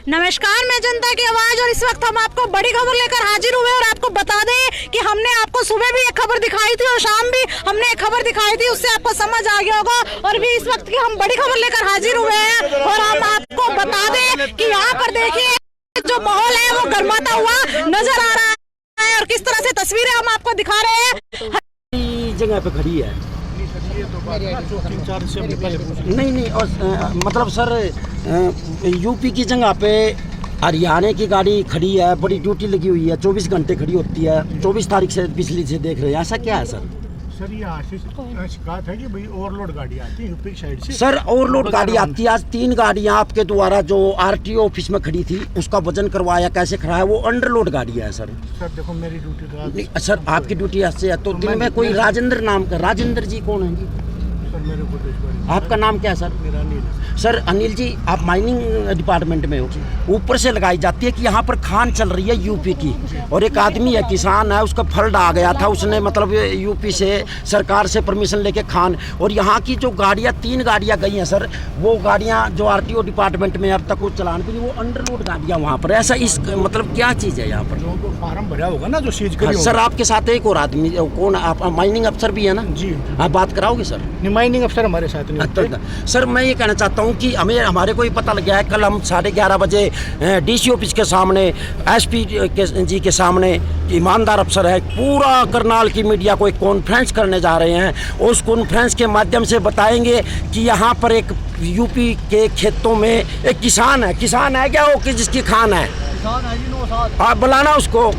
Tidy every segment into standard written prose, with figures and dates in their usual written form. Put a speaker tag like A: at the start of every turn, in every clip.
A: नमस्कार, मैं जनता की आवाज और इस वक्त हम आपको बड़ी खबर लेकर हाजिर हुए और आपको बता दें कि हमने आपको सुबह भी एक खबर दिखाई थी और शाम भी हमने एक खबर दिखाई थी, उससे आपको समझ आ गया होगा। और भी इस वक्त की हम बड़ी खबर लेकर हाजिर हुए हैं और हम आपको बता दें कि यहाँ पर देखिए जो माहौल है वो गर्माता हुआ नजर आ रहा है और किस तरह से तस्वीरें हम आपको दिखा रहे हैं।
B: जगह पे खड़ी है नहीं और मतलब सर यूपी की जगह पे हरियाणा की गाड़ी खड़ी है, बड़ी ड्यूटी लगी हुई है, 24 घंटे खड़ी होती है। 24 तारीख से पिछली से देख रहे हैं, ऐसा क्या है सर?
C: सर ये शिकायत है कि भाई ओवरलोड गाड़ी आती है यूपी की साइड से।
B: सर ओवरलोड गाड़ी आती है। आज 3 गाड़ियां आपके द्वारा जो आरटीओ ऑफिस में खड़ी थी उसका वजन करवाया, कैसे खड़ा है? वो अंडरलोड गाड़ी है सर।
C: सर देखो मेरी ड्यूटी तो
B: सर आपकी ड्यूटी ऐसे है तो दिन में कोई राजेंद्र नाम का, राजेंद्र जी कौन है जी?
C: सर मेरे को
B: आपका नाम क्या है सर?
C: मेरा अनिल।
B: सर अनिल जी, आप माइनिंग डिपार्टमेंट में हो। ऊपर से लगाई जाती है कि यहाँ पर खान चल रही है यूपी की, और एक आदमी है, किसान है, उसका फल्ड आ गया था, उसने मतलब यूपी से सरकार से परमिशन लेके खान, और यहाँ की जो गाड़ियाँ 3 गाड़ियाँ गई हैं सर, वो गाड़ियाँ जो आरटीओ डिपार्टमेंट में अब तक वो चलान भी नहीं, वो अंडरलोड गाड़ियाँ वहाँ पर। ऐसा इस मतलब क्या चीज़ है यहाँ पर?
C: जो फार्म भरा होगा ना जो सीज करी
B: सर आपके साथ एक और आदमी कौन? आप माइनिंग अफसर भी है ना जी? आप बात कराओगे सर?
C: माइनिंग अफसर हमारे साथ नहीं होते।
B: सर मैं ये कहना चाहता हूँ कि हमारे को ही पता लग गया है, कल हम 11:30 बजे डीसी ऑफिस के सामने, एसपी जी के सामने, ईमानदार अफसर है, पूरा करनाल की मीडिया को एक कॉन्फ्रेंस करने जा रहे हैं। उस कॉन्फ्रेंस के माध्यम से बताएंगे कि यहाँ पर एक यूपी के खेतों में एक किसान है क्या वो कि जिसकी खान है? आप बुलाना उसको,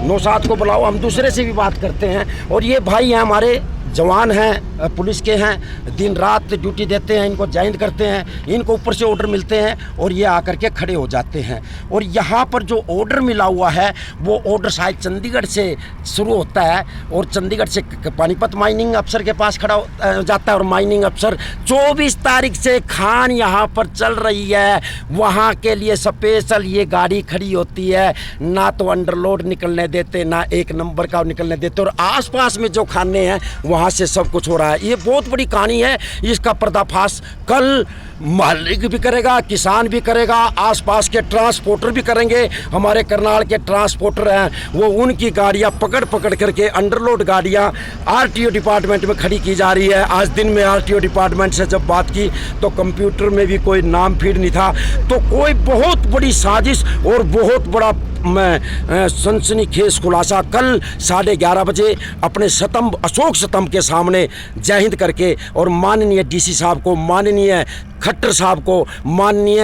B: नौशाद को बुलाओ, हम दूसरे से भी बात करते हैं। और ये भाई हैं हमारे, जवान हैं, पुलिस के हैं, दिन रात ड्यूटी देते हैं, इनको ज्वाइन करते हैं, इनको ऊपर से ऑर्डर मिलते हैं और ये आकर के खड़े हो जाते हैं। और यहाँ पर जो ऑर्डर मिला हुआ है वो ऑर्डर शायद चंडीगढ़ से शुरू होता है और चंडीगढ़ से पानीपत माइनिंग अफसर के पास खड़ा जाता है, और माइनिंग अफसर 24 तारीख से खान यहाँ पर चल रही है, वहाँ के लिए स्पेशल ये गाड़ी खड़ी होती है। ना तो अंडरलोड निकलने देते, ना 1 नंबर का निकलने देते, और आसपास में जो खाने हैं वहाँ से सब कुछ हो रहा है। ये बहुत बड़ी कहानी है, इसका पर्दाफाश कल मालिक भी करेगा, किसान भी करेगा, आसपास के ट्रांसपोर्टर भी करेंगे। हमारे करनाल के ट्रांसपोर्टर हैं, वो उनकी गाड़ियाँ पकड़ करके अंडरलोड गाड़ियाँ आरटीओ डिपार्टमेंट में खड़ी की जा रही है। आज दिन में आरटीओ डिपार्टमेंट से जब बात की तो कंप्यूटर में भी कोई नाम फीड नहीं था। तो कोई बहुत बड़ी साजिश और बहुत बड़ा सनसनीखेज खुलासा कल 11:30 बजे अपने अशोक स्तंभ के सामने जय हिंद करके, और माननीय डीसी साहब को, माननीय खट्टर साहब को, माननीय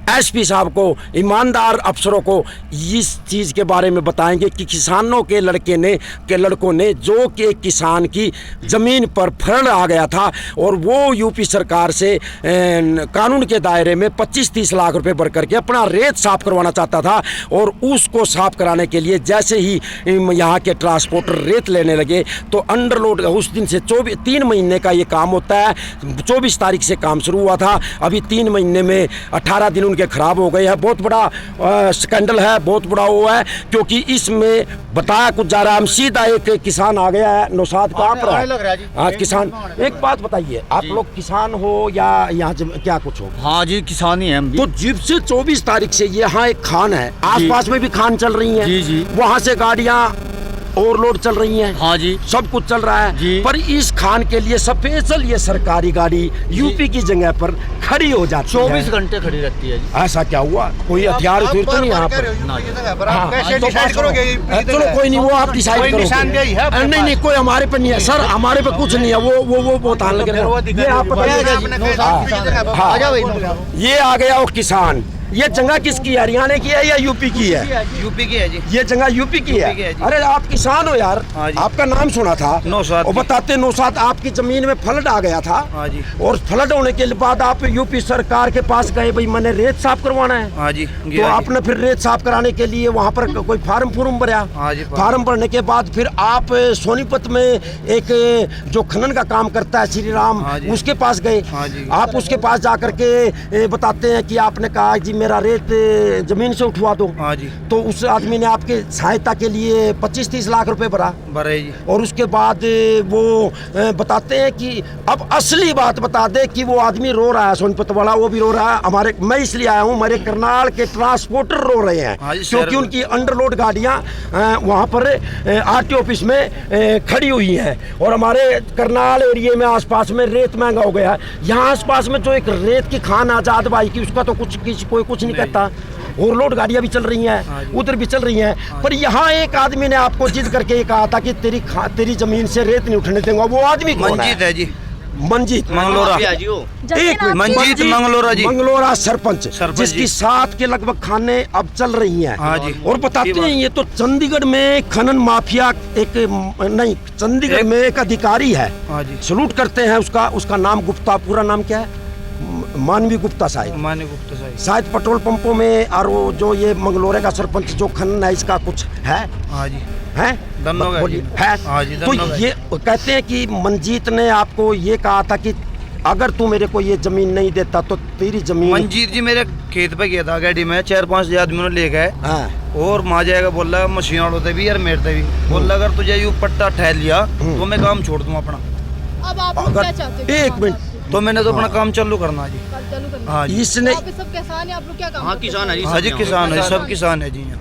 B: एसपी साहब को, ईमानदार अफसरों को इस चीज़ के बारे में बताएंगे कि किसानों के लड़कों ने जो कि किसान की ज़मीन पर फर्ड आ गया था और वो यूपी सरकार से कानून के दायरे में 25-30 लाख रुपए भर करके अपना रेत साफ करवाना चाहता था, और उसको साफ कराने के लिए जैसे ही यहाँ के ट्रांसपोर्टर रेत लेने लगे तो अंडरलोड, उस दिन से 3 महीने का ये काम होता है। 24 तारीख से काम शुरू हुआ था, अभी 3 महीने में 18 दिन उनके खराब हो गए हैं। बहुत बड़ा स्कैंडल है, बहुत बड़ा वो है, क्योंकि इसमें बताया कुछ जा रहा है। हम सीधा एक किसान आ गया है नौशाद का, आप किसान, एक बात बताइए, आप लोग किसान हो या यहाँ क्या कुछ हो?
D: हाँ जी, किसान ही है हम भी।
B: तो जब से 24 तारीख से यहाँ एक खान है, आसपास में भी खान चल रही है
D: जी,
B: वहाँ से गाड़ियाँ ओवरलोड चल रही हैं।
D: हाँ जी,
B: सब कुछ चल रहा है
D: जी।
B: पर इस खान के लिए स्पेशल ये सरकारी गाड़ी यूपी की जगह पर खड़ी हो जाती है,
D: 24 घंटे खड़ी रहती है जी।
B: ऐसा क्या हुआ? कोई हथियार तो नहीं यहाँ पर? चलो कोई नहीं, वो आप डिसाइड करो। नहीं कोई हमारे पे नहीं है सर, हमारे पे कुछ नहीं है। वो बताने लगे, ये आ गया वो किसान। ये जगह किसकी है? हरियाणा की है या यूपी की है?
D: यूपी की है जी।
B: ये जगह यूपी की है। अरे आप किसान हो यार, आपका नाम सुना था
D: नौशाद,
B: और बताते नौशाद आपकी जमीन में फ्लड आ गया था।
D: हाँ जी।
B: और फ्लड होने के बाद आप यूपी सरकार के पास गए, भाई मैंने रेत साफ करवाना है।
D: हाँ जी।
B: तो आपने फिर रेत साफ कराने के लिए वहाँ पर कोई फार्म भरा।
D: हाँ जी।
B: फार्म भरने के बाद फिर आप सोनीपत में एक जो खनन का काम करता है श्री राम, उसके पास गए। आप उसके पास जा करके बताते हैं कि आपने कहा जी मेरा रेत जमीन से उठवा दो।
D: हाँ जी।
B: तो उस आदमी ने आपके सहायता के लिए 25-30 लाख रुपए भरा।
D: भरे जी।
B: और उसके बाद वो बताते हैं कि अब असली बात बता दे कि वो आदमी रो रहा है, सोनीपत वाला, वो भी रो रहा है। हमारे, मैं इसलिए आया हूँ, मेरे करनाल के ट्रांसपोर्टर रो रहे हैं।
D: हाँ जी,
B: क्योंकि उनकी अंडरलोड गाड़ियाँ वहाँ पर आरटीओ ऑफिस में खड़ी हुई हैं। और हमारे करनाल एरिया में आसपास में रेत महंगा हो गया है। यहाँ आसपास में जो एक रेत की खान आजाद भाई की, उसका तो कोई कुछ नहीं कहता। और लोड गाड़ियाँ भी चल रही हैं, उधर भी चल रही हैं। पर यहाँ एक आदमी ने आपको जिद करके ये कहा था कि तेरी जमीन से रेत नहीं उठने देंगे। वो आदमी कौन है?
D: मंजीत है जी।
B: मंजीत
D: मंगलोरा।
B: एक मिनट,
D: मंजीत मंगलोरा जी।
B: मंगलोरा सरपंच जिसकी
D: जी।
B: 7 के लगभग खाने अब चल रही हैं।
D: हाँ जी।
B: और बताते हैं ये तो चंडीगढ़ में खनन माफिया चंडीगढ़ में एक अधिकारी है।
D: हाँ जी।
B: सलूट करते हैं उसका नाम गुप्ता, पूरा नाम क्या है? मानवी गुप्ता साहब।
D: मानवी गुप्ता साहब
B: शायद पेट्रोल पंपों में, और वो जो ये मंगलोरे का सरपंच जो खनन है, इसका कुछ है?
D: हाँ जी।
B: है
D: दोनों का
B: बोलिए,
D: जी।
B: है।
D: हाँ जी,
B: तो
D: दोनों का।
B: ये कहते हैं कि मंजीत ने आपको ये कहा था कि अगर तू मेरे को ये जमीन नहीं देता तो तेरी जमीन।
D: मंजीत जी मेरे खेत पे गया था गाड़ी में, 4-5 आदमियों ने ले गए।
B: हाँ।
D: और माँ जाएगा बोल रहा मशीन वालों से भी यार मेरे से भी बोल रहा अगर तुझे यू पट्टा ठहर लिया तो मैं काम छोड़ दूँ अपना।
E: अब आप लोग क्या चाहते हो?
B: एक मिनट,
D: तो मैंने तो अपना काम चालू करना जी।
E: चालू करना।
D: हाँ जी।
B: इसने
E: आप सब किसान है, आप लोग क्या काम
F: हाँ
E: करते हो?
F: किसान है जी।
D: हाँ जी, किसान है, सब किसान है जी यहाँ।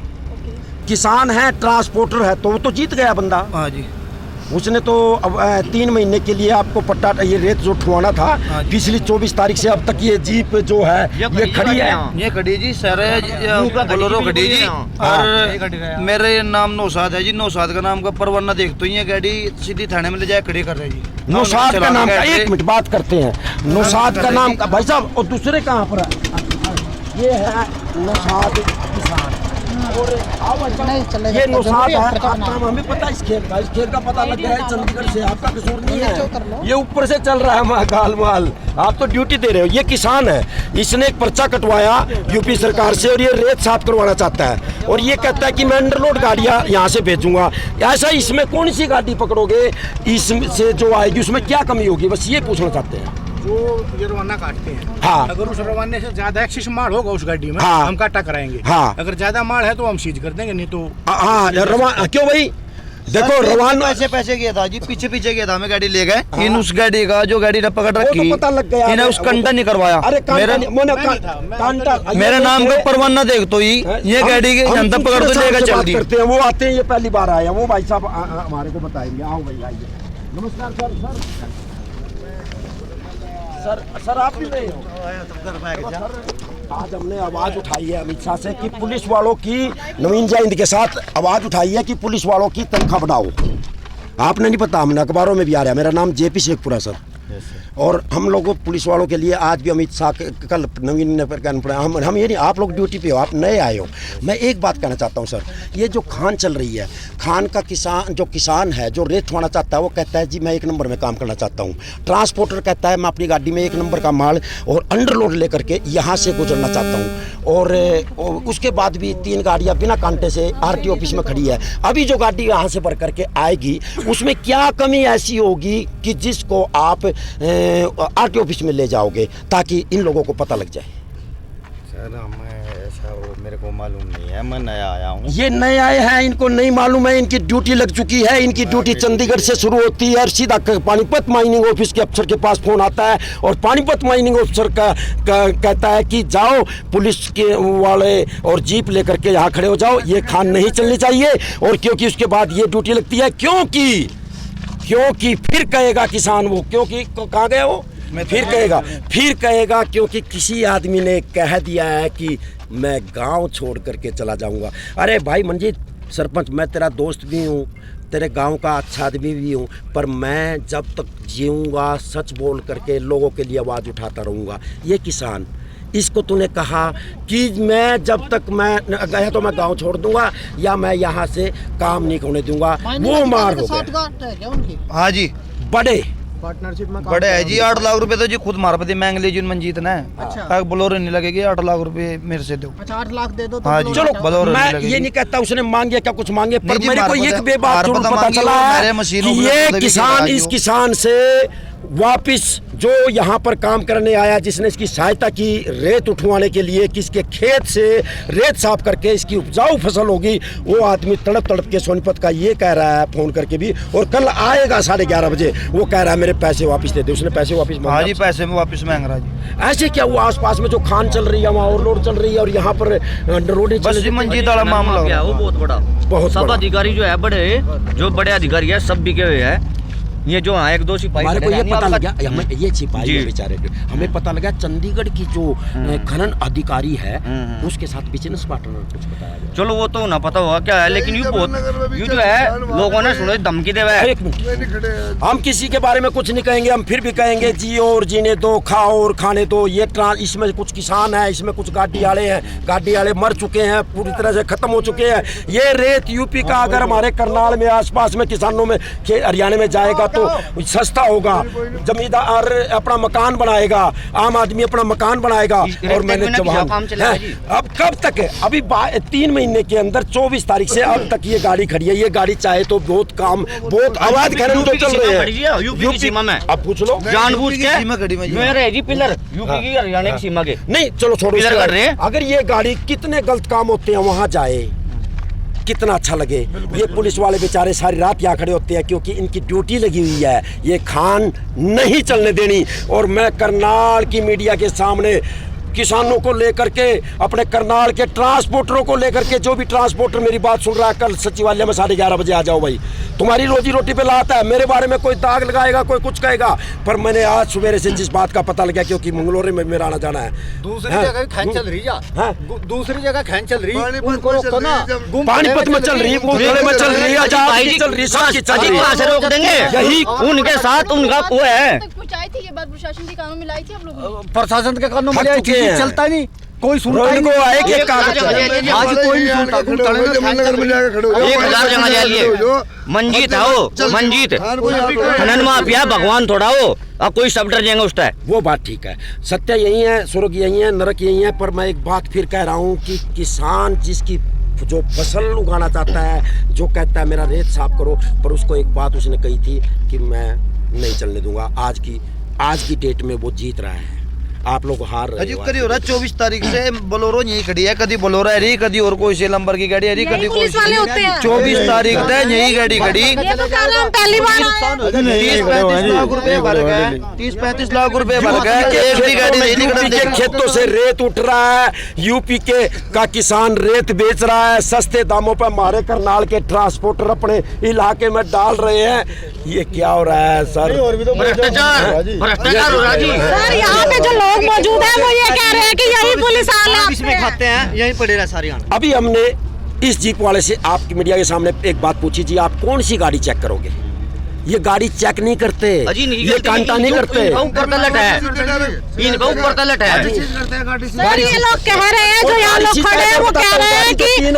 B: किसान है, ट्रांसपोर्टर है, तो वो तो जीत गया बंदा।
D: हाँ जी।
B: उसने तो अब 3 महीने के लिए आपको पट्टा, ये रेत जो उठवाना था,
D: हाँ जी।
B: पिछली 24 तारीख से अब तक ये जीप जो है ये खड़ी है।
D: ये खड़ी जी सर बोलोरो खड़ी जी। और मेरे नाम नौशाद है जी। नौशाद का नाम का परवाना देख तो ये गाड़ी सीधी थाने में ले जाए खड़ी कर रहे जी।
B: नौशाद का नाम का, एक मिनट बात करते हैं। नौशाद का नाम का भाई साहब, और दूसरे कहाँ पर है? ये है नौशाद किसान। और ये नौशाद है, आपका नाम हमें पता है। इस खेल का पता लग गया है चंडीगढ़ से, आपका कसूर नहीं है। ये ऊपर से चल रहा है गाल माल, आप तो ड्यूटी दे रहे हो। ये किसान है, इसने एक पर्चा कटवाया यूपी सरकार से और ये रेत साफ करवाना चाहता है। और ये कहता है कि मैं अंडरलोड गाड़ियाँ यहाँ से भेजूंगा। ऐसा इसमें कौन सी गाड़ी पकड़ोगे, इससे जो आएगी उसमें क्या कमी होगी, बस ये पूछना चाहते हैं।
C: जो ये रवाना काटते हैं,
B: हाँ।
C: अगर उस रवाने से ज्यादा एक्सिस माल होगा उस गाड़ी में,
B: हाँ।
C: हम काटा कराएंगे।
B: हाँ।
C: अगर ज्यादा माल है तो हम सीज कर देंगे, नहीं तो
B: हाँ क्यों भाई? देखो रवान
D: पैसे गया था जी, पीछे गया था, मैं गाड़ी ले गए। इन उस गाड़ी का जो गाड़ी ने पकड़
B: वो
D: रखी
B: तो पता लग गया।
D: इन्हें उस कंटा नहीं करवाया।
B: अरे
D: मेरे नाम का परवाना देख तो ही ये गाड़ी की जनता पकड़ तो लेकर चल दी।
B: करते हैं, वो आते हैं, ये पहली बार आए हैं, वो भाई साहब हमारे को बताएंगे। आओ भाई आइए। नमस्कार सर आप भी नहीं हो? आज हमने आवाज उठाई है अमित शाह से कि पुलिस वालों की, नवीन जयंत के साथ आवाज उठाई है कि पुलिस वालों की तनख्वाह बढ़ाओ। आपने नहीं पता, हमने अखबारों में भी आ रहा है। मेरा नाम जेपी शेखपुरा सर। और हम लोगों पुलिस वालों के लिए आज भी अमित शाह कल नवीन ने कहना पड़ा। हम ये नहीं, आप लोग ड्यूटी पे हो, आप नए आए हो। मैं एक बात कहना चाहता हूँ सर, ये जो खान चल रही है, खान का किसान है जो रेत उठाना चाहता है, वो कहता है जी मैं 1 नंबर में काम करना चाहता हूँ। ट्रांसपोर्टर कहता है मैं अपनी गाड़ी में 1 नंबर का माल और अंडरलोड लेकर के यहाँ से गुजरना चाहता हूँ। और उसके बाद भी 3 गाड़ियाँ बिना कांटे से आरटीओ ऑफिस में खड़ी है। अभी जो गाड़ी यहाँ से भर करके आएगी उसमें क्या कमी ऐसी होगी कि जिसको आप आरटीओ ऑफिस में ले जाओगे ताकि इन लोगों को पता लग जाए?
D: सर ऐसा मेरे को मालूम नहीं है, मैं नया आया हूँ।
B: ये नए आए हैं, इनको नहीं मालूम है। इनकी ड्यूटी लग चुकी है। इनकी ड्यूटी चंडीगढ़ से शुरू होती है और सीधा पानीपत माइनिंग ऑफिस के अफसर के पास फोन आता है और पानीपत माइनिंग ऑफिसर का कहता है कि जाओ पुलिस के वाले और जीप लेकर के यहाँ खड़े हो जाओ, ये खान नहीं चलनी चाहिए। और क्योंकि उसके बाद ये ड्यूटी लगती है, क्योंकि फिर कहेगा किसान, वो क्योंकि कहाँ गया वो, फिर कहेगा क्योंकि किसी आदमी ने कह दिया है कि मैं गांव छोड़ करके चला जाऊंगा। अरे भाई मंजीत सरपंच, मैं तेरा दोस्त भी हूँ, तेरे गांव का अच्छा आदमी भी हूँ, पर मैं जब तक जीऊँगा सच बोल करके लोगों के लिए आवाज़ उठाता रहूँगा। ये किसान, इसको तूने कहा कि मैं जब तक मैं गया तो मैं गांव छोड़ दूंगा या मैं यहाँ से काम नहीं होने दूंगा, वो मार हो गया।
D: हाँ जी,
B: बड़े
C: पार्टनरशिप में
D: बड़े है जी। 8 लाख रुपए तो जी खुद मार पे मांग ली जी मंजीत ने।
C: अच्छा।
D: बोलोरो नहीं लगेगी, 8 लाख रुपए मेरे से दो।
C: अच्छा 8 लाख दे दो तो
D: हाँ जी।
B: चलो
D: बोलोरो
B: मैं
D: नहीं लगेगी।
B: ये नहीं कहता उसने मांगे क्या कुछ मांगे, पर
D: नहीं जी,
B: मेरे को
D: मार
B: एक
D: पता-
B: बेबात
D: मार
B: जरूर
D: पता
B: पता
D: मांगी
B: चला
D: और
B: है
D: मेरे मशीनों
B: कि
D: को
B: ये
D: भी
B: किसान,
D: लगाई
B: इस
D: हो।
B: किसान से वापिस जो यहाँ पर काम करने आया, जिसने इसकी सहायता की रेत उठवाने के लिए, किसके खेत से रेत साफ करके इसकी उपजाऊ फसल होगी, वो आदमी तड़प तड़प के सोनीपत का ये कह रहा है फोन करके भी, और कल आएगा 11:30 बजे, वो कह रहा है मेरे पैसे वापस दे दे। उसने पैसे वापस
D: हाँ
B: मांगे।
D: जी, पैसे में वापस मांग रहा जी।
B: ऐसे क्या हुआ? आसपास में जो खान चल रही है वहाँ और रोड चल रही है, और यहाँ पर रोडें
D: बस जी मंजीत वाला मामला
F: क्या वो बहुत बड़ा, सब
B: बड़ा।
F: अधिकारी जो है बड़े अधिकारी है, सब बिके हुए हैं। ये जो हाँ 1-2 सिपाही
B: हमारे को ये
F: खड़े हैं,
B: पता
F: आपका-
B: लगा, हमें ये सिपाही
F: जी।
B: है बेचारे, हमें पता लगा चंडीगढ़ की जो खनन अधिकारी है उसके साथ बिजनेस पार्टनर कुछ बताया गया।
F: चलो वो तो ना पता होगा क्या है, लेकिन ये बहुत ये जो है लोगों ने सुनो धमकी दे हुआ है।
B: एक मिनट, हम किसी के बारे में कुछ नहीं कहेंगे, हम फिर भी कहेंगे जियो और जीने दो, खाओ और खाने दो। ये इसमें कुछ किसान है, इसमें कुछ गाड़ी वाले हैं, गाड़ी वाले मर चुके हैं, पूरी तरह से खत्म हो चुके हैं। ये रेत यूपी का अगर हमारे करनाल में आसपास में किसानों में हरियाणा में जाएगा तो सस्ता होगा, जमींदार अपना मकान बनाएगा, आम आदमी अपना मकान बनाएगा। और मैंने जवाब
F: काम चलेगा जी।
B: अब कब तक है? अभी 3 महीने के अंदर 24 तारीख से अब तक ये गाड़ी खड़ी है। ये गाड़ी चाहे तो बहुत काम, बहुत अवैध खनन तो चल रहे हैं
F: यूपी की सीमा में।
B: अब पूछ लो,
F: जानबूझ
D: यूपी की सीमा खड़ी में
F: के
D: जी।
F: मेरे जी पिलर यूपी की हरियाणा की सीमा के।
B: नहीं चलो छोड़ो
F: पिलर
B: इसको।
F: कर रहे हैं।
B: अगर ये गाड़ी कितने गलत काम होते हैं वहां जाए, कितना अच्छा लगे। ये पुलिस वाले बेचारे सारी रात यहाँ खड़े होते हैं क्योंकि इनकी ड्यूटी लगी हुई है, ये खान नहीं चलने देनी। और मैं करनाल की मीडिया के सामने किसानों को लेकर के, अपने करनाल के ट्रांसपोर्टरों को लेकर के, जो भी ट्रांसपोर्टर मेरी बात सुन रहा है, कल सचिवालय में 11:30 बजे आ जाओ भाई। तुम्हारी रोजी रोटी पे लाता है, मेरे बारे में कोई दाग लगाएगा, कोई कुछ कहेगा, पर मैंने आज सवेरे से जिस बात का पता लगा, क्योंकि मंगलोरे में मेरा आना जाना है।
G: दूसरी
B: हाँ?
G: जगह खैन चल रही है, दूसरी जगह खैन चल रही,
C: पानीपत
G: उनको
C: में
G: रोको
C: चल
G: ना।
C: रही है, जब-
B: पानीपत में चल रही है, गोधड़े में चल रही है, आजाद की चल रही है, सबकी चल रही
F: कहाँ से
B: है।
F: रोक देंगे?
B: यही
F: उनके साथ उनका वो है।
E: तक पहुंचाई थी ये बात, प्रशासन के कानून में लाई थी आप लोगों ने।
G: प्रशासन के कानून
B: थक
G: में
B: चुके हैं।
G: चलता ही नहीं, कोई सुनता ही
B: रोहित को
G: नहीं।
B: एक कागज
G: आज कोई नहीं सुनता। तुम तड़े में
C: जमनगर में जाकर खड़े हो जाओ।
F: 1000 जमा जा लिए। मंजीत है वो, मंजीत खनन माफिया भगवान थोड़ा हो, अब कोई सब डर जाएंगे उस टाइम।
B: वो बात ठीक है, सत्य यही है, स्वर्ग यही है, नरक यही है। पर मैं एक बात फिर कह रहा हूँ कि किसान जिसकी जो फसल उगाना चाहता है, जो कहता है मेरा रेत साफ करो, पर उसको एक बात उसने कही थी कि मैं नहीं चलने दूंगा। आज की डेट में वो जीत रहा है, आप लोग हार रहे
D: अजीब
B: हो।
D: करी हो रहा है। 24 तारीख से बोलोरो यहीं खड़ी है, कदी बोलोरो है रही, कदी और कोई से नंबर की गाड़ी है रही,
A: यही
D: कदी कोई
A: पुलिस वाले होते हैं।
D: 24 तारीख तक यही गाड़ी खड़ी।
A: ये तो कह रहे हैं, हम पहली बार आए।
D: 30-35 लाख रुपए भर गए, 30-35 लाख रुपए भर गए, एक भी गाड़ी नहीं निकल
B: यूपी के खेतों से रेत उठ रहा है, यूपी का किसान रेत बेच रहा है सस्ते दामों पर, हमारे करनाल के ट्रांसपोर्टर अपने इलाके में डाल रहे हैं। ये क्या हो रहा है सर?
F: भ्रष्टाचार हो रहा जी।
A: सर यहाँ पे जो लोग मौजूद हैं वो ये कह रहे हैं कि यही पुलिस वाले
G: इसमें खाते हैं, यहीं पड़े रहे सारी।
B: अभी हमने इस जीप वाले से आपकी मीडिया के सामने एक बात पूछी, जी आप कौन सी गाड़ी चेक करोगे? ये गाड़ी चेक नहीं करते,
F: अजी नहीं
B: ये कांटा नहीं करते।
F: इनका ऊपर तलट है, इनका ऊपर तलट है।
A: सर ये लोग कह रहे हैं, जो यहाँ लोग खड़े हैं वो कह रहे हैं कि यही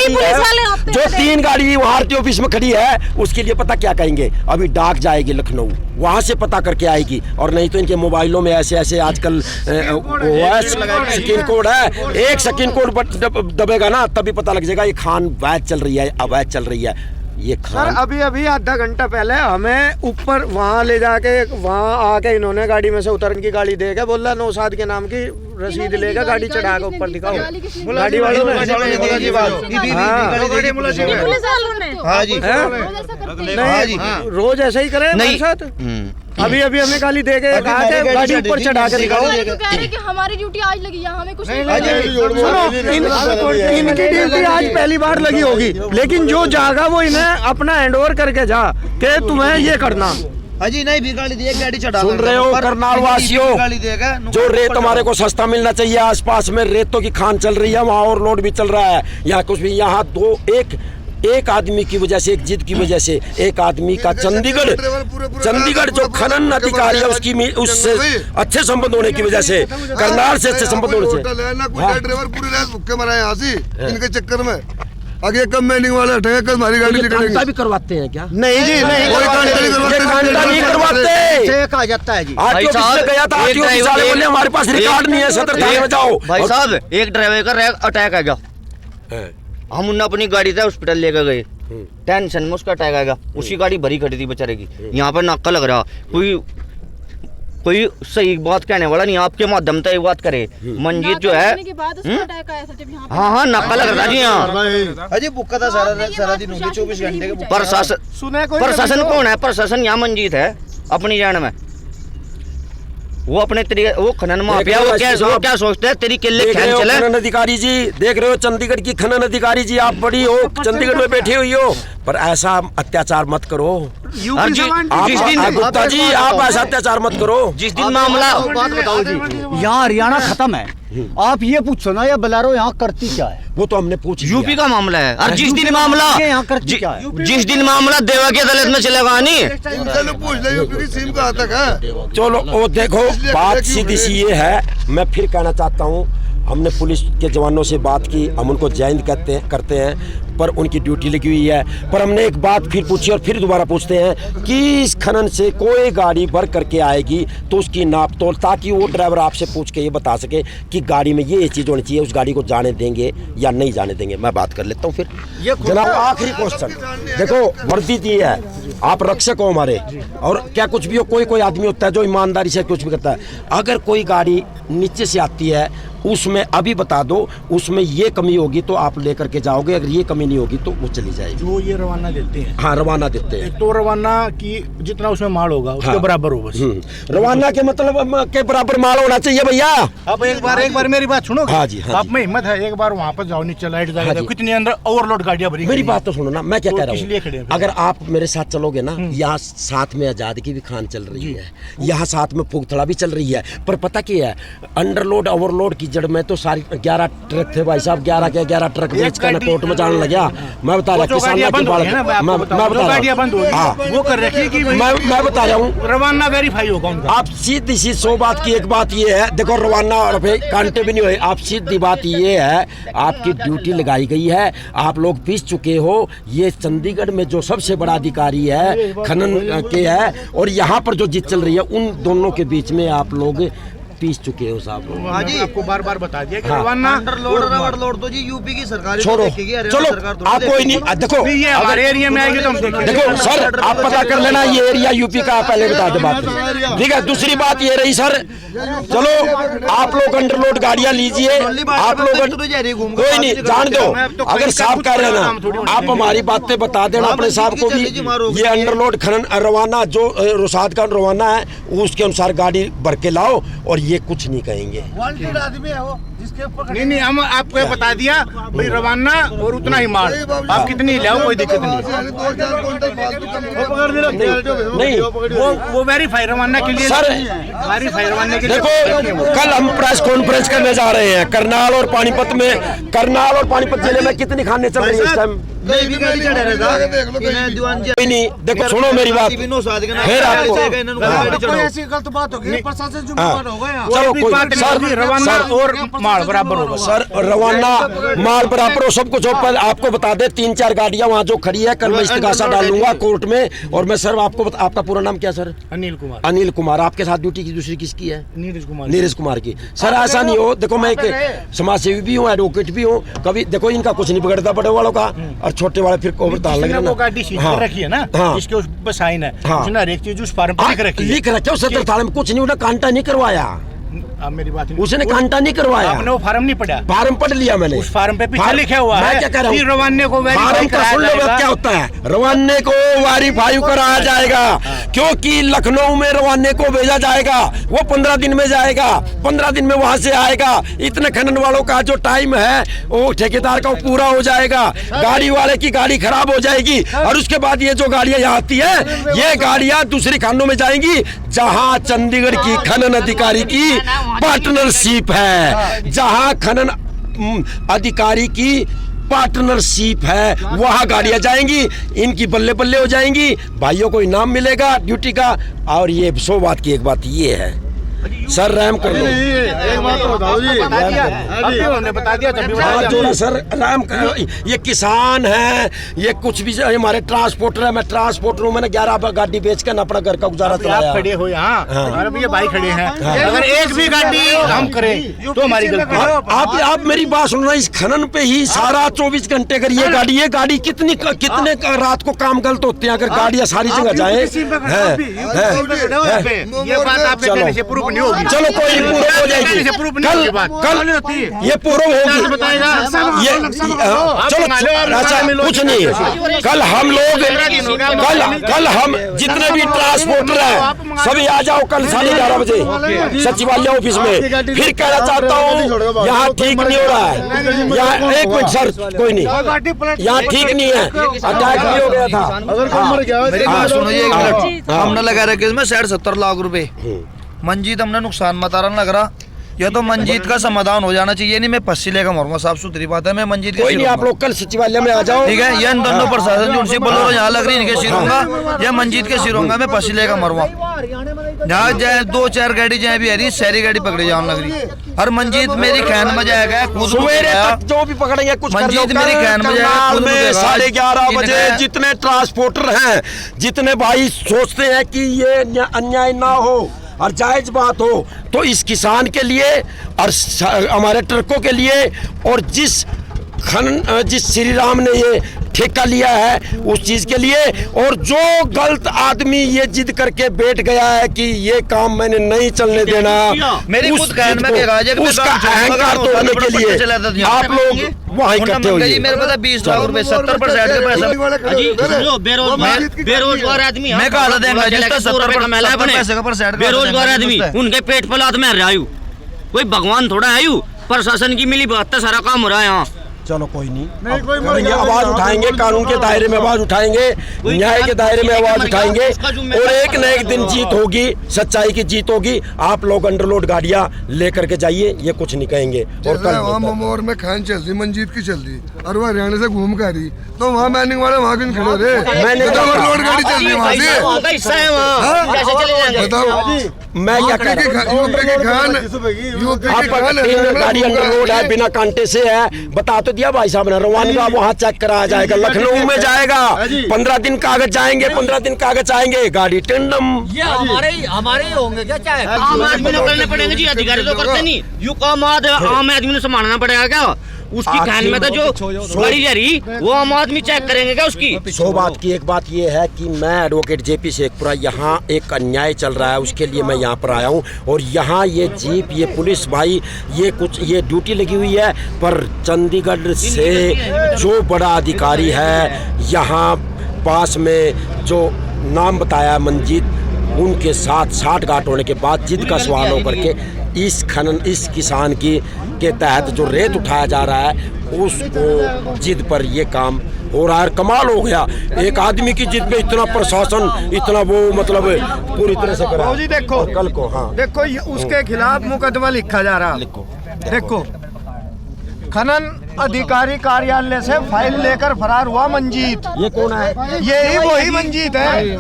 A: पुलिस वाले होते
B: जो
A: हैं।
B: 3 गाड़ी आरटीओ ऑफिस में खड़ी है, उसके लिए पता क्या कहेंगे, अभी डाक जाएगी लखनऊ, वहां से पता करके आएगी। और नहीं तो इनके मोबाइलों में ऐसे आजकल स्किन कोड है, एक स्किन कोड दबेगा ना तभी पता लग जाएगा ये खान वैध चल रही है, अवैध चल रही है। ये
G: सर
B: खान
G: अभी आधा घंटा पहले हमें ऊपर वहाँ ले जाके, वहाँ आके इन्होंने गाड़ी में से उतर की गाड़ी देगा, बोला नौशाद के नाम की रसीद लेगा, गाड़ी चढ़ा के ऊपर दिखाओ। गाड़ी वालों ने
A: पुलिस वालों ने
D: हाँ जी, हाँ जी,
G: रोज ऐसा ही करे हमारे साथ। अभी हमें गाली दे के कहा कि गाड़ी ऊपर चढ़ा के दिखाओ।
E: कह रहे हैं कि हमारी ड्यूटी आज लगी है, हमें कुछ नहीं
G: सुनो, इनकी ड्यूटी आज पहली बार लगी होगी, लेकिन जो जागा वो इन्हें अपना हैंड ओवर करके जा कि तुम्हें ये करना।
D: अजी नहीं भी गाड़ी दिए, गाड़ी चढ़ा
B: सुन रहे हो करनाल वासियों,
D: गाड़ी देगा,
B: जो रेत हमारे को सस्ता मिलना चाहिए, आसपास में रेतों की खान चल रही है, वहाँ और लोड भी चल रहा है। यहाँ कुछ भी, यहाँ एक आदमी की वजह से, एक जिद की वजह से, एक आदमी का चंडीगढ़ जो खनन अधिकारी है उससे अच्छे संबंध होने की वजह से, करनाल से अच्छे संबंध होने से,
C: ड्राइवर पूरी रात भूखे मरा है यहाँ से इनके चक्कर में। आगे कम मैनिंग वाले हटेंगे, कल हमारी गाड़ी निकलेगी।
B: कांटा भी करवाते हैं क्या?
G: नहीं जी, नहीं
C: कोई कांटा नहीं करवाते,
B: ये कांटा नहीं करवाते।
G: चेक आ जाता है जी।
B: आरटीओ ऑफिस में गया था, आरटीओ ऑफिस वाले बोले हमारे पास रिकॉर्ड नहीं है, सदर थाने में जाओ।
F: भाई साहब एक ड्राइवर का अटैक आ गया, हम उन्हें अपनी गाड़ी से हॉस्पिटल लेकर गए, टेंशन में उसका अटैक आएगा, उसकी गाड़ी भरी खड़ी थी बेचारे की, यहाँ पर नाका लग रहा, कोई कोई सही बात कहने वाला नहीं, आपके माध्यम से एक बात करे। मंजीत जो है
E: के बाद उसका अटैक आया था जब यहाँ पे
F: हाँ नक्का लग रहा जी हाँ।
D: अजी बुक्का था सारा दिन हो गया 24 घंटे के।
F: प्रशासन कौन है? प्रशासन यहाँ मंजीत है अपनी जान में। वो अपने तरीके वो खनन माफिया वो क्या सोचते हैं तेरी किले खेल चले।
B: खनन अधिकारी जी देख रहे हो, चंडीगढ़ की खनन अधिकारी जी आप बड़ी हो, चंडीगढ़ में बैठी हुई हो, पर ऐसा अत्याचार मत करो।
F: जिस दिन
B: गुप्ता जी आप ऐसा अत्याचार मत करो।
F: जिस दिन मामला
H: बात बताओ जी, यहाँ हरियाणा खत्म है, आप ये पूछो ना ये बलारो यहाँ करती क्या है?
B: वो तो हमने पूछ लिया।
F: यूपी का मामला है। और जिस दिन मामला
H: यहाँ करती क्या है?
F: जिस दिन मामला देवा की अदालत में चलेगा नहीं।
C: चलो पूछ ले यूपी की सीम कहाँ तक है।
B: चलो वो देखो बात सीधी सी ये है, मैं फिर कहना चाहता हूँ, हमने पुलिस के जवानों से बात की, हम उनको जैन करते हैं पर उनकी ड्यूटी लगी हुई है। पर हमने एक बात फिर पूछी और फिर दोबारा पूछते हैं कि इस खनन से कोई गाड़ी भर करके आएगी तो उसकी नाप तोल, ताकि वो ड्राइवर आपसे पूछ के ये बता सके कि गाड़ी में ये चीज़ होनी चाहिए, उस गाड़ी को जाने देंगे या नहीं जाने देंगे। मैं बात कर लेता हूँ फिर। जनाब आखिरी क्वेश्चन, देखो वर्दी दी है, आप रक्षक हो हमारे, और क्या कुछ भी हो, कोई आदमी होता है जो ईमानदारी से कुछ भी करता है। अगर कोई गाड़ी नीचे से आती है उसमें अभी बता दो उसमें ये कमी होगी तो आप लेकर के जाओगे, अगर ये कमी नहीं होगी तो वो चली जाएगी।
I: जो ये रवाना देते हैं,
B: हाँ रवाना देते हैं,
I: तो रवाना की जितना उसमें माल होगा उसके
B: हाँ,
I: बराबर हो बस।
B: रवाना के मतलब के बराबर माल होना चाहिए भैया।
I: अब एक बार मेरी बात सुनो।
B: हाँ जी, हाँ
I: आप में हिम्मत है एक बार वहाँ पर जाओ, नीचे लाइट जाएगा, कितनी अंदर ओवरलोड गाड़ियाँ भरी।
B: मेरी बात तो सुनो ना, मैं क्या कह रहा
I: इसलिए
B: हूँ, अगर आप मेरे साथ चलोगे ना, यहाँ साथ में आजाद की भी खान चल रही है, यहाँ साथ में फूकथड़ा भी चल रही है, पर पता क्या है, अंडरलोड ओवरलोड की जड़ में तो सारी 11 ट्रक थे भाई साहब, 11 के 11 ट्रक बेच कर ना कोर्ट में जाने लगा। मैं बता रहा किसान की बात, मैं बता रहा हूँ,
I: वो कर रखी कि
B: मैं बता रहा हूँ
I: रवाना वेरीफाई होगा उनका।
B: आप सीधी सी 100 बात की एक बात ये है, देखो रवाना और कांटे भी नहीं हुए, आप सीधी बात ये है, आपकी ड्यूटी लगाई गई है, आप लोग पीस चुके हो, ये चंडीगढ़ में जो सबसे बड़ा अधिकारी है खनन के है, और यहाँ पर जो जीत चल रही है उन दोनों के बीच में आप लोग पीस चुके हो साहब।
I: हाँ जी, आपको बार रबता दिया कि
B: हाँ।
I: रवाना
D: ओवरलोड तो जी यूपी की सरकार
B: छोड़ो, चलो आप कोई नहीं, देखो
I: ये हमारे एरिया में आएगी तो हम देखेंगे।
B: देखो सर आप पता कर लेना ये एरिया यूपी का, पहले बता दे बात, ठीक है। दूसरी बात ये रही सर, चलो आप लोग अंडरलोड गाड़ियां लीजिए, आप लोग कोई नहीं, जान दो, अगर साहब कह रहे ना आप हमारी बातें बता देना अपने साहब को भी, ये अंडरलोड खनन रवाना जो रोसाद का रवाना है उसके अनुसार गाड़ी भर के लाओ, और ये कुछ नहीं कहेंगे।
I: आदमी है वो जिसके ऊपर नहीं हम आपको बता दिया भाई रवाना और उतना ही माल, आप कितनी ले आओ कोई दिक्कत नहीं।
B: नहीं
I: वो वेरीफाई रवाना के लिए
B: सर,
I: वेरीफाई रवाना के लिए।
B: देखो कल हम प्रेस कॉन्फ्रेंस करने जा रहे हैं करनाल और पानीपत में, करनाल और पानीपत जिले में कितनी खाने चल रही है इस टाइम? कोई नहीं, देखो सुनो मेरी बात, फिर आपको
I: ऐसी गलत बात होगी, प्रशासन
B: हाँ। चलो कोई
I: सर रवाना और माल बराबर होगा
B: सर, रवाना माल बराबर हो, सब कुछ हो। पहले आपको बता दे 3-4 गाड़ियां वहाँ जो खड़ी है, कल मैं इस्तिगासा डालूंगा कोर्ट में, और मैं सर आपको आपका पूरा नाम क्या सर?
I: अनिल कुमार।
B: अनिल कुमार। आपके साथ ड्यूटी की दूसरी किसकी है?
I: नीरज
B: कुमार की। सर ऐसा नहीं हो, देखो मैं एक समाज सेवी भी हूँ, एडवोकेट भी हूँ, कभी देखो इनका कुछ नहीं बिगड़ता बड़े वालों का, और छोटे वाले फिर कोबरदार लग रहे ना।
I: गाड़ी सीट पर रखी है ना, जिसके उस पर साइन है, उसने हर एक चीज उस फार्म पर लिख रखी है।
B: लिख रखे 70 थाने में, कुछ नहीं, उन्हें कांटा नहीं करवाया,
I: मेरी बात
B: उसने कांटा नहीं करवाया।
I: आपने वो फार्म नहीं पढ़ा?
B: फार्म पढ़ लिया मैंने,
I: उस फार्म पे पीछे लिखा हुआ है,
B: मैं क्या कह रहा हूँ,
I: रवाने को
B: फार्म का सुन लो क्या होता है, रवाने को वेरीफाई कराया जाएगा, क्योंकि लखनऊ में रवाने को भेजा जाएगा, वो 15 दिन में जाएगा, 15 दिन में वहां से आएगा, इतने खनन वालों का जो टाइम है वो ठेकेदार का पूरा हो जाएगा, गाड़ी वाले की गाड़ी खराब हो जाएगी, और उसके बाद ये जो गाड़ियां यहाँ आती है ये गाड़ियां दूसरी खानों में जाएंगी जहां चंडीगढ़ की खनन अधिकारी की पार्टनरशिप है, जहां खनन अधिकारी की पार्टनरशिप है, वहां गाड़ियां जाएंगी, इनकी बल्ले बल्ले हो जाएंगी, भाइयों को इनाम मिलेगा ड्यूटी का। और ये 100 बात की एक बात ये है, सर रहम कर लो।
I: एक बात तो बताओ जी, अभी उन्होंने बता दिया तब भी
B: हाथ जोड़ा सर, रहम करो। ये किसान है, ये कुछ भी हमारे ट्रांसपोर्टर है, मैं ट्रांसपोर्टर हूँ, मैंने 11 गाड़ी बेच कर अपना घर का गुजारा
I: आप
B: चलाया।
I: खड़े हो यहाँ, हमारे भैया भाई खड़े हैं, अगर एक भी गाड़ी हम करें तो हमारी गलती है।
B: आप मेरी बात सुन रहे हैं, इस खनन पे ही सारा 24 घंटे अगर ये गाड़ी कितने रात को काम गलत होते हैं, अगर गाड़ियाँ सारी जगह जाए।
I: ये बात आपके कहने से प्रूफ नहीं होगी।
B: चलो कोई नहीं, पूरा हो जाएगी कल ये पूरा होगी। ये चलो ऐसा कुछ नहीं है। कल हम लोग कल हम जितने भी ट्रांसपोर्टर हैं सभी आ जाओ कल 11:30 बजे सचिवालय ऑफिस में। फिर कहना चाहता हूँ यहाँ ठीक नहीं हो रहा है, यहाँ एक मिनट सर, कोई नहीं, यहाँ ठीक नहीं है, अटैक भी हो गया था।
D: मेरी बात सुनो जी, एक मिनट। हमने लगा रखे इसमें 70 लाख रुपए। मंजीत हमने नुकसान मता रहा लग रहा, या तो मंजीत का समाधान हो जाना चाहिए। नहीं मैं पस्सी लेकर मरूंगा, साफ सुथरी बात है। मैं मंजीत
B: कोई नहीं, आप लोग कल सचिवालय में आ जाओ,
D: ठीक है। ये दोनों प्रशासन जो उनसे बोलो यहाँ लग रही इनके सिर होगा या मंजीत के सिर होगा, मैं पस्सी लेकर मरूंगा। जहाँ जाए 2-4 गाड़ी जाए भी आ रही, सारी गाड़ी पकड़े जाने लग रही। और मंजीत मेरी खैन में जाएगा,
B: सवेरे तक जो भी पकड़ेंगे कुछ
D: मंजीत मेरी खैन में जाएगा।
B: 11:30 बजे जितने ट्रांसपोर्टर हैं, जितने भाई सोचते हैं कि ये अन्याय ना हो और जायज बात हो, तो इस किसान के लिए और हमारे ट्रकों के लिए और जिस श्री राम ने ये ठेका लिया है उस चीज के लिए, और जो गलत आदमी ये जिद करके बैठ गया है कि ये काम मैंने नहीं चलने देना,
D: मेरी खुद कहन में
B: उसका अहंकार तोड़ने के लिए आप लोग वहाँ इकट्ठे होइए।
D: मेरे पास 20 लाख रुपए 70% के पैसा
F: बेरोजगार आदमी,
D: मैं कहा देंगे जिसका 70%
F: बेरोजगार आदमी उनके पेट पर लात में रहा हूँ। कोई भगवान थोड़ा है यू, प्रशासन की मिली बात है, सारा काम हो रहा है यहाँ।
B: चलो कोई नहीं, करेंगे, आवाज उठाएंगे, कानून के दायरे में आवाज उठाएंगे, न्याय के दायरे में आवाज उठाएंगे, और एक न एक दिन जीत होगी, सच्चाई की जीत होगी। आप लोग अंडरलोड गाड़ियां लेकर के जाइए, ये कुछ नहीं कहेंगे। और कल
C: वहाँ ममोर में खान चल रही, मंजीत की चल रही, और वह हरियाणा से घूम कर रही, तो वहाँ मैनिंग वाले वहाँ क्यों खड़े रहे?
B: मैंने
C: ओवरलोड गाड़ी चल रही वहाँ से, बताओ
B: मैं क्या कह रहा हूँ, गाड़ी अंडरलोड है, बिना कांटे से है, बता तो दिया भाई साहब ने। रवानगा वहाँ चेक कराया जाएगा, लखनऊ में जाएगा, 15 दिन कागज जाएंगे, 15 दिन कागज आएंगे, गाड़ी टेंडम।
H: ये हमारे ही होंगे क्या? चाहे
F: आम आदमी ने करने पड़ेंगे जी, अधिकारी तो करते नहीं। यू काम आम आदमी ने संभालना पड़ेगा क्या? उसकी खान में तो जो गाड़ी जा रही वो आम आदमी चेक करेंगे क्या उसकी?
B: 100 बात की एक बात ये है कि मैं एडवोकेट जेपी शेखपुरा, यहाँ एक अन्याय चल रहा है, उसके लिए मैं यहाँ पर आया हूँ। और यहाँ ये जीप, ये पुलिस भाई, ये ड्यूटी लगी हुई है, पर चंडीगढ़ से जो बड़ा अधिकारी है यहाँ पास में, जो नाम बताया मंजीत, उनके साथ 60 गांठ होने के बाद जिद का सवाल होकर के इस किसान के तहत जो रेत उठाया जा रहा है, उसको जिद पर ये काम हो रहा है। कमाल हो गया, एक आदमी की जिद पे इतना प्रशासन, इतना वो मतलब पूरी तरह से करा।
G: जी देखो
B: कल को, हाँ
G: देखो, उसके खिलाफ मुकदमा लिखा जा रहा। देखो, खनन अधिकारी कार्यालय से फाइल लेकर फरार हुआ मंजीत।
B: ये कौन है?
G: यही वही मंजीत है।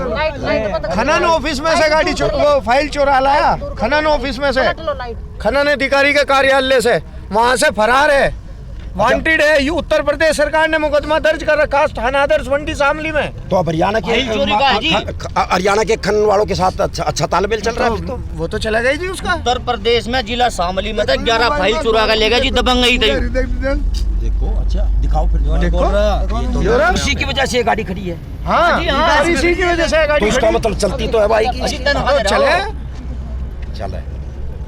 G: खनन ऑफिस में से गाड़ी वो फाइल चुरा लाया, खनन ऑफिस में से, खनन अधिकारी के कार्यालय से, वहाँ से फरार है, वांटेड है। ये उत्तर प्रदेश सरकार ने मुकदमा दर्ज कर रखा थाना आदर्श मंडी शामली में।
B: तो अब हरियाणा के खनन वालों के साथ अच्छा तालमेल चल रहा है।
G: तो वो तो चला गया जी उसका।
F: उत्तर प्रदेश में जिला शामली में 11 फाइल चुरा कर लेगा जी, दबंग गई थी।
B: देखो, अच्छा दिखाओ फिर, देखो इसी की वजह से ये गाड़ी खड़ी है।
G: हाँ, इसी की वजह से गाड़ी।
B: तो इसका मतलब चलती तो है भाई की, चले।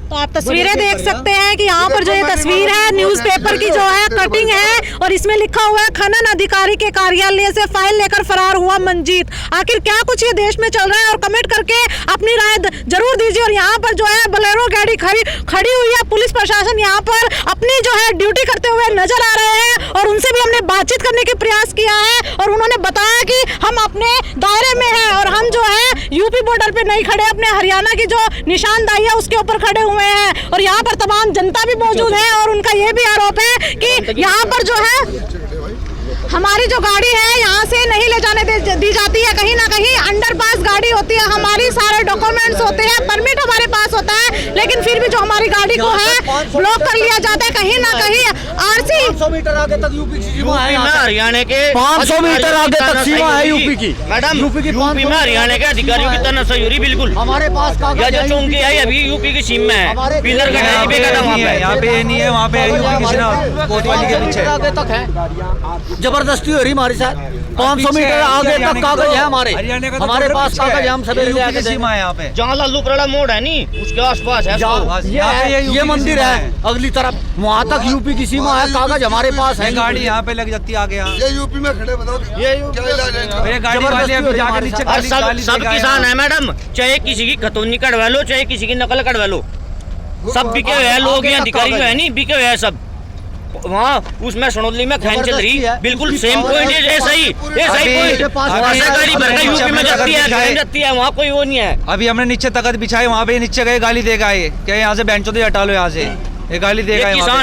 A: तो आप तस्वीरें देख सकते हैं कि यहाँ पर जो ये तस्वीर है न्यूज़पेपर की जो है कटिंग है, और इसमें लिखा हुआ है खनन अधिकारी के कार्यालय से फाइल लेकर फरार हुआ मंजीत। आखिर क्या कुछ ये देश में चल रहा है, और कमेंट करके अपनी राय जरूर दीजिए। और यहाँ पर जो है बोलेरो गाड़ी खड़ी हुई है, पुलिस प्रशासन यहाँ पर अपनी जो है ड्यूटी करते हुए नजर आ रहे हैं, और उनसे भी हमने बातचीत करने के प्रयास किया है, और उन्होंने बताया कि हम अपने दायरे में हैं, और हम जो है यूपी बॉर्डर पे नहीं खड़े, अपने हरियाणा की जो निशानदाही है उसके ऊपर खड़े हुए हैं। और यहाँ पर तमाम जनता भी मौजूद है, और उनका ये भी आरोप है कि यहाँ पर जो है हमारी जो गाड़ी है यहाँ यहाँ से नहीं ले जाने दी जाती है। कहीं ना कहीं अंडरपास गाड़ी होती है, हमारी सारे डॉक्यूमेंट्स होते हैं, परमिट हमारे पास होता है, लेकिन फिर भी जो हमारी गाड़ी को है ब्लॉक कर लिया जाता है। कहीं ना कहीं आरसी
H: 500 मीटर आगे तक यूपी की सीमा है।
F: यूपी में हरियाणा के
H: 500 मीटर आगे तक सीमा है यूपी की।
F: मैडम
H: यूपी की
F: यूपी में हरियाणा के अधिकारियों की तनाशाही हो रही बिल्कुल।
H: हमारे पास
F: या
H: कागज
F: जो चौंकी है अभी यूपी की सीमा में है, पिलर का
J: यहाँ पे ये नहीं है, वहाँ पे यूपी किसी ना कोतवाली के पीछे
H: आगे तक है। जबरदस्ती हो रही हमारे साथ। 500 मीटर आगे तक कागज है हमारे। हमारे पास कागज है, हम सभी ले
J: यूपी की सीमा है यहाँ पे।
F: जहाँ लालू पराड़ा मोड़ है नी उसके आसपास है सब।
H: ये मंदिर है अगली तरफ, वहाँ तक यूपी की सीमा है, कागज हमारे पास है।
J: गाड़ी यहाँ पे लग जाती है आगे। यहाँ
C: ये यूपी में खड़े, बताओ
F: ये
C: क्या इलाज है इनका?
J: ये गाड़ी वाले अभी जाके नीचे
F: और सब किसान है मैडम, चाहे किसी की खतौनी कटवा लो, चाहे किसी की नकल कटवा लो, सब बिके हुए हैं लोग। यहाँ अधिकारी जो है नहीं बिके हुए हैं सब। वहाँ उसमें सनौली में खैन चल रही बिल्कुल सेम पॉइंट है, ऐसा ही पॉइंट। वहाँ से गाड़ी भर के यूपी में जाती है, खैन जाती है, वहाँ कोई वो नहीं है।
J: अभी हमने नीचे तकत बिछाई, वहाँ पे नीचे गए गाली देगा ये क्या यहाँ से बेंचो दे हटा लो, यहाँ से ये गाली देगा।